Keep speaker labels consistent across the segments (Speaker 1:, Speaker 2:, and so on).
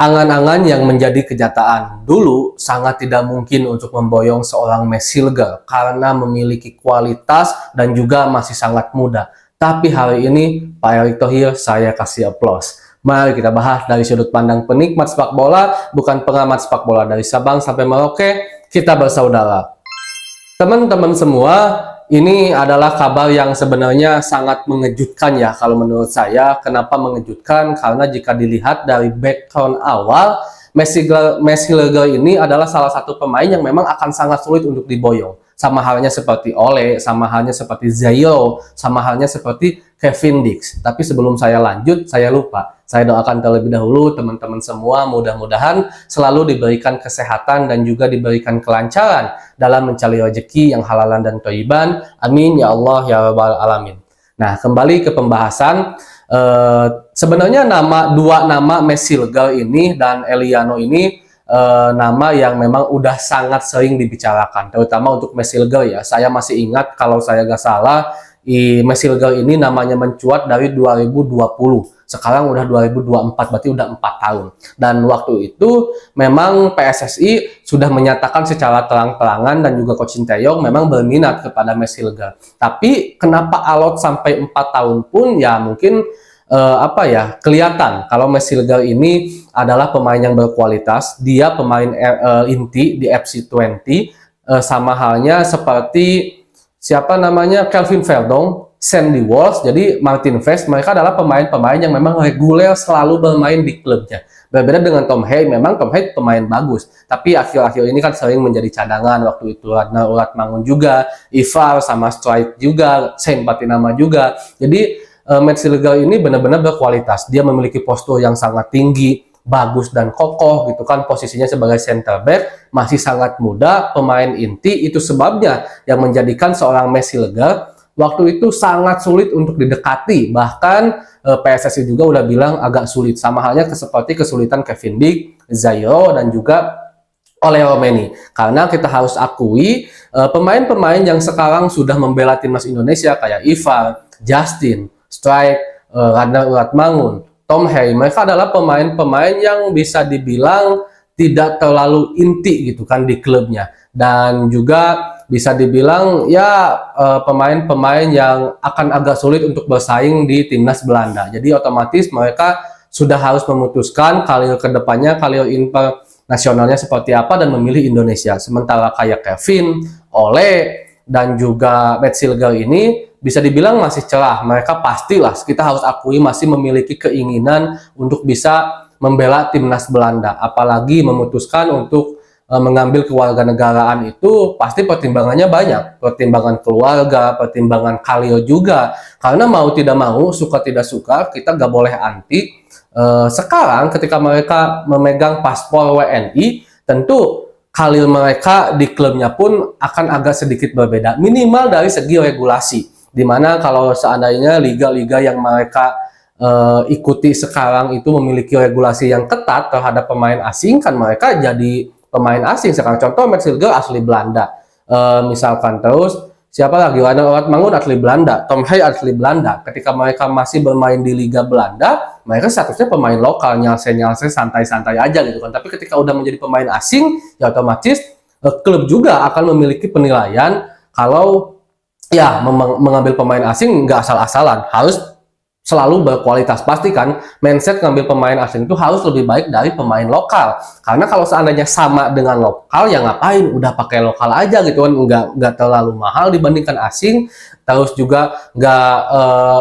Speaker 1: Angan-angan yang menjadi kenyataan. Dulu sangat tidak mungkin untuk memboyong seorang Messi Legal karena memiliki kualitas dan juga masih sangat muda. Tapi hari ini Pak Erick Thohir saya kasih aplaus. Mari kita bahas dari sudut pandang penikmat sepak bola, bukan pengamat sepak bola. Dari Sabang sampai Merauke, kita bersaudara. Teman-teman semua, ini adalah kabar yang sebenarnya sangat mengejutkan ya kalau menurut saya. Kenapa mengejutkan? Karena jika dilihat dari background awal, Messi Legal ini adalah salah satu pemain yang memang akan sangat sulit untuk diboyong. Sama halnya seperti Ole, sama halnya seperti Zayo, sama halnya seperti Kevin Dix. Tapi sebelum saya lanjut, saya lupa. Saya doakan terlebih dahulu teman-teman semua mudah-mudahan selalu diberikan kesehatan dan juga diberikan kelancaran dalam mencari rezeki yang halalan dan thayyiban. Amin ya Allah ya rabbal alamin. Nah, kembali ke pembahasan. Sebenarnya dua nama Messi Legal ini dan Eliano ini nama yang memang udah sangat sering dibicarakan, terutama untuk Messi Legal ya. Saya masih ingat kalau saya nggak salah, Messi Legal ini namanya mencuat dari 2020. Sekarang udah 2024, berarti udah 4 tahun. Dan waktu itu memang PSSI sudah menyatakan secara terang-terangan dan juga Coach Sinteyong memang berminat kepada Messi Legal. Tapi kenapa alot sampai 4 tahun pun ya mungkin kelihatan kalau Messi Legal ini adalah pemain yang berkualitas. Dia pemain inti di FC20, sama halnya seperti Kelvin Verdong, Sandy Walsh, jadi Martin Fresh. Mereka adalah pemain-pemain yang memang reguler selalu bermain di klubnya. Berbeda dengan Tom Hay, memang Tom Hay pemain bagus, tapi akhir-akhir ini kan sering menjadi cadangan. Waktu itu Radna Uratmangun juga, Ivar sama Strike juga, Saint Patinama juga. Jadi Messi Legal ini benar-benar berkualitas. Dia memiliki postur yang sangat tinggi, bagus dan kokoh gitu kan. Posisinya sebagai center back, masih sangat muda, pemain inti. Itu sebabnya yang menjadikan seorang Messi Legal waktu itu sangat sulit untuk didekati. Bahkan PSSI juga udah bilang agak sulit. Sama halnya seperti kesulitan Kevin Dix, Zayo dan juga Ole Romeni. Karena kita harus akui pemain-pemain yang sekarang sudah membela timnas Indonesia kayak Ivar, Justin, Strike, Radna Uratmangun, Tom Hay, mereka adalah pemain-pemain yang bisa dibilang tidak terlalu inti gitu kan di klubnya, dan juga bisa dibilang ya pemain-pemain yang akan agak sulit untuk bersaing di timnas Belanda. Jadi otomatis mereka sudah harus memutuskan karir kedepannya, karir internasionalnya seperti apa dan memilih Indonesia. Sementara kayak Kevin, Ole dan juga Messi Legal ini bisa dibilang masih cerah. Mereka pastilah, kita harus akui, masih memiliki keinginan untuk bisa membela timnas Belanda. Apalagi memutuskan untuk mengambil kewarganegaraan, itu pasti pertimbangannya banyak. Pertimbangan keluarga, pertimbangan karir juga. Karena mau tidak mau, suka tidak suka, kita gak boleh anti. Sekarang ketika mereka memegang paspor WNI, tentu karir mereka di klubnya pun akan agak sedikit berbeda. Minimal dari segi regulasi. Dimana kalau seandainya liga-liga yang mereka ikuti sekarang itu memiliki regulasi yang ketat terhadap pemain asing, kan mereka jadi pemain asing. Sekarang contoh Messi Legal asli Belanda, misalkan. Terus siapa lagi? Radna Uratmangun asli Belanda, Tom Hay asli Belanda. Ketika mereka masih bermain di Liga Belanda, mereka statusnya pemain lokal, nyalse-nyalse santai-santai aja gitu kan. Tapi ketika udah menjadi pemain asing, ya otomatis klub juga akan memiliki penilaian kalau ya mengambil pemain asing nggak asal-asalan, harus selalu berkualitas. Pastikan mindset ngambil pemain asing itu harus lebih baik dari pemain lokal. Karena kalau seandainya sama dengan lokal, ya ngapain, udah pakai lokal aja gitu kan, nggak terlalu mahal dibandingkan asing. Terus juga nggak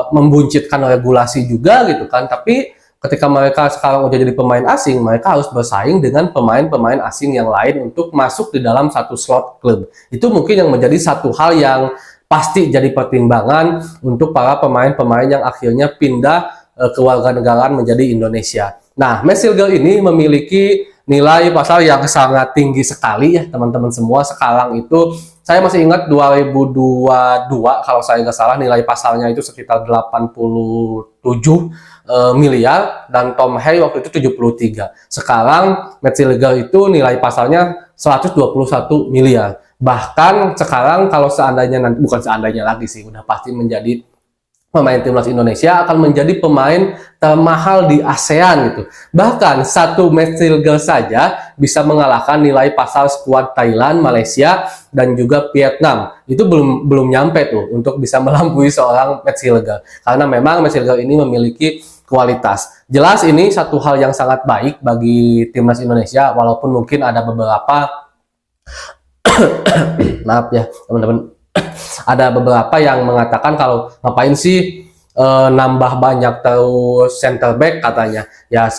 Speaker 1: membuncitkan regulasi juga gitu kan. Tapi ketika mereka sekarang udah jadi pemain asing, mereka harus bersaing dengan pemain-pemain asing yang lain untuk masuk di dalam satu slot klub. Itu mungkin yang menjadi satu hal yang pasti jadi pertimbangan untuk para pemain-pemain yang akhirnya pindah kewarganegaraan menjadi Indonesia. Nah, Messi Legal ini memiliki nilai pasar yang sangat tinggi sekali ya teman-teman semua. Sekarang itu saya masih ingat 2022 kalau saya nggak salah, nilai pasarnya itu sekitar 87 miliar, dan Tom Hay waktu itu 73. Sekarang Messi Legal itu nilai pasarnya 121 miliar. Bahkan sekarang kalau seandainya, bukan seandainya lagi sih, udah pasti menjadi pemain timnas Indonesia akan menjadi pemain termahal di ASEAN gitu. Bahkan satu match legal saja bisa mengalahkan nilai pasar skuad Thailand, Malaysia, dan juga Vietnam. Itu belum nyampe tuh untuk bisa melampaui seorang match legal. Karena memang match legal ini memiliki kualitas. Jelas ini satu hal yang sangat baik bagi timnas Indonesia, walaupun mungkin ada beberapa maaf ya teman-teman, ada beberapa yang mengatakan kalau ngapain sih nambah banyak terus center back katanya. Ya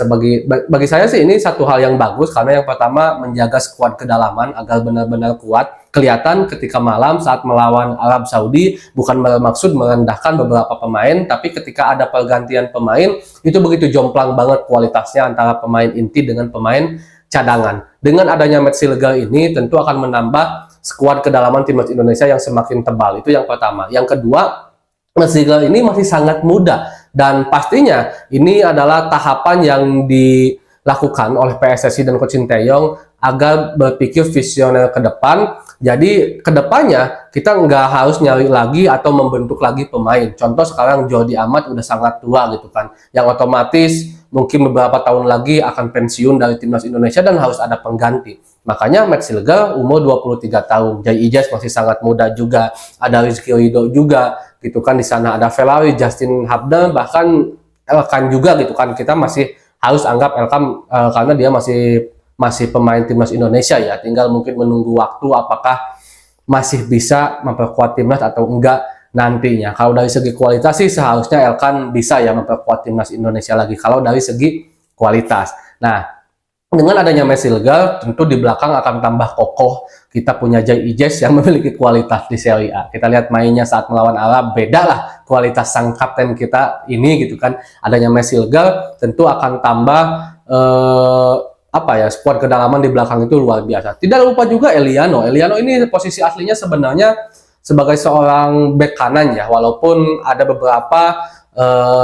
Speaker 1: bagi saya sih ini satu hal yang bagus, karena yang pertama menjaga skuad kedalaman agar benar-benar kuat. Kelihatan ketika malam saat melawan Arab Saudi, bukan bermaksud merendahkan beberapa pemain, tapi ketika ada pergantian pemain itu begitu jomplang banget kualitasnya antara pemain inti dengan pemain cadangan. Dengan adanya match legal ini tentu akan menambah skuad kedalaman timnas Indonesia yang semakin tebal. Itu yang pertama. Yang kedua, match legal ini masih sangat muda, dan pastinya ini adalah tahapan yang dilakukan oleh PSSI dan Coach Sinteyong agar berpikir visioner ke depan. Jadi kedepannya kita nggak harus nyari lagi atau membentuk lagi pemain. Contoh sekarang Jordi Amat udah sangat tua gitu kan, yang otomatis mungkin beberapa tahun lagi akan pensiun dari timnas Indonesia dan harus ada pengganti. Makanya Matt Silga umur 23 tahun, Jai Ijaz masih sangat muda juga, ada Rizky Ridho juga gitu kan, di sana ada Velari, Justin Hubner, bahkan Elkan juga gitu kan. Kita masih harus anggap Elkan karena dia masih pemain timnas Indonesia ya, tinggal mungkin menunggu waktu apakah masih bisa memperkuat timnas atau enggak nantinya. Kalau dari segi kualitas sih seharusnya Elkan bisa ya memperkuat timnas Indonesia lagi kalau dari segi kualitas. Nah, dengan adanya Messi legal tentu di belakang akan tambah kokoh. Kita punya Jai Ijaz yang memiliki kualitas di Serie A. Kita lihat mainnya saat melawan Arab, beda lah kualitas sang kapten kita ini gitu kan. Adanya Messi legal tentu akan tambah skuad kedalaman di belakang itu luar biasa. Tidak lupa juga Eliano. Eliano ini posisi aslinya sebenarnya sebagai seorang bek kanan ya, walaupun ada beberapa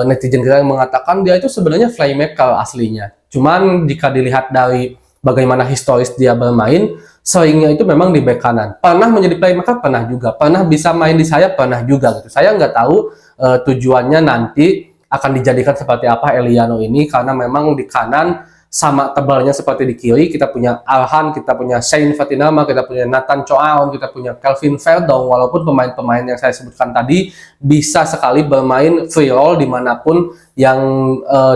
Speaker 1: netizen kita yang mengatakan dia itu sebenarnya playmaker aslinya. Cuman jika dilihat dari bagaimana historis dia bermain, seringnya itu memang di bek kanan. Pernah menjadi playmaker, pernah juga. Pernah bisa main di sayap, pernah juga gitu. Saya nggak tahu tujuannya nanti akan dijadikan seperti apa Eliano ini, karena memang di kanan sama tebalnya seperti di kiri. Kita punya Arhan, kita punya Shane Fatinama, kita punya Nathan Choaon, kita punya Kelvin Verdong. Walaupun pemain-pemain yang saya sebutkan tadi bisa sekali bermain free roll dimanapun yang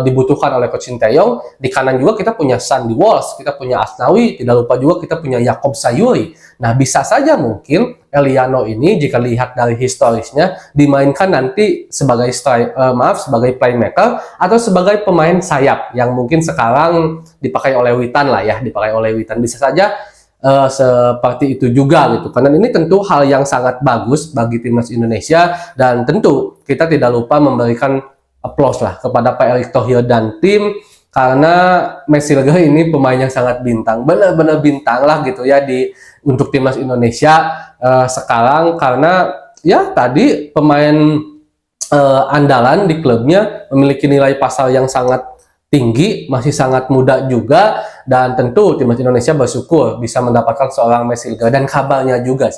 Speaker 1: dibutuhkan oleh Coach Sinteyong. Di kanan juga kita punya Sandy Walsh, kita punya Asnawi, tidak lupa juga kita punya Yakob Sayuri. Nah, bisa saja mungkin Eliano ini jika lihat dari historisnya dimainkan nanti sebagai sebagai playmaker atau sebagai pemain sayap yang mungkin sekarang dipakai oleh Witan lah ya, dipakai oleh Witan. Bisa saja seperti itu juga gitu. Karena ini tentu hal yang sangat bagus bagi timnas Indonesia, dan tentu kita tidak lupa memberikan applause lah kepada Pak Erick Thohir dan tim, karena Messi Legar ini pemain yang sangat bintang, benar-benar bintang lah gitu ya untuk timnas Indonesia sekarang, karena ya tadi pemain andalan di klubnya memiliki nilai pasar yang sangat tinggi, masih sangat muda juga, dan tentu timnas Indonesia bersyukur bisa mendapatkan seorang Messi Legar. Dan kabarnya juga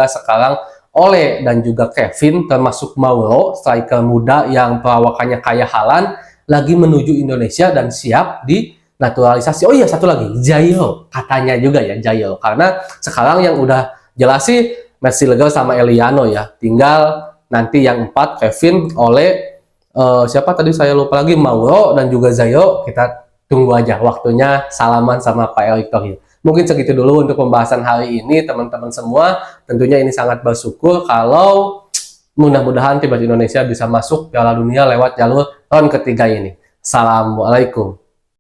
Speaker 1: sekarang Ole dan juga Kevin termasuk Mauro, striker muda yang perawakannya kayak Haaland, lagi menuju Indonesia dan siap di naturalisasi. Oh iya, satu lagi, Jairo, katanya juga ya Jairo, karena sekarang yang udah jelas sih Messi Legar sama Eliano ya, tinggal nanti yang 4 Kevin, Ole, siapa tadi saya lupa lagi, Mauro dan juga Jairo. Kita tunggu aja waktunya salaman sama Pak Erick Thohir. Mungkin segitu dulu untuk pembahasan hari ini teman-teman semua. Tentunya ini sangat bersyukur kalau mudah-mudahan timnas Indonesia bisa masuk Piala Dunia lewat jalur round ketiga ini. Assalamualaikum.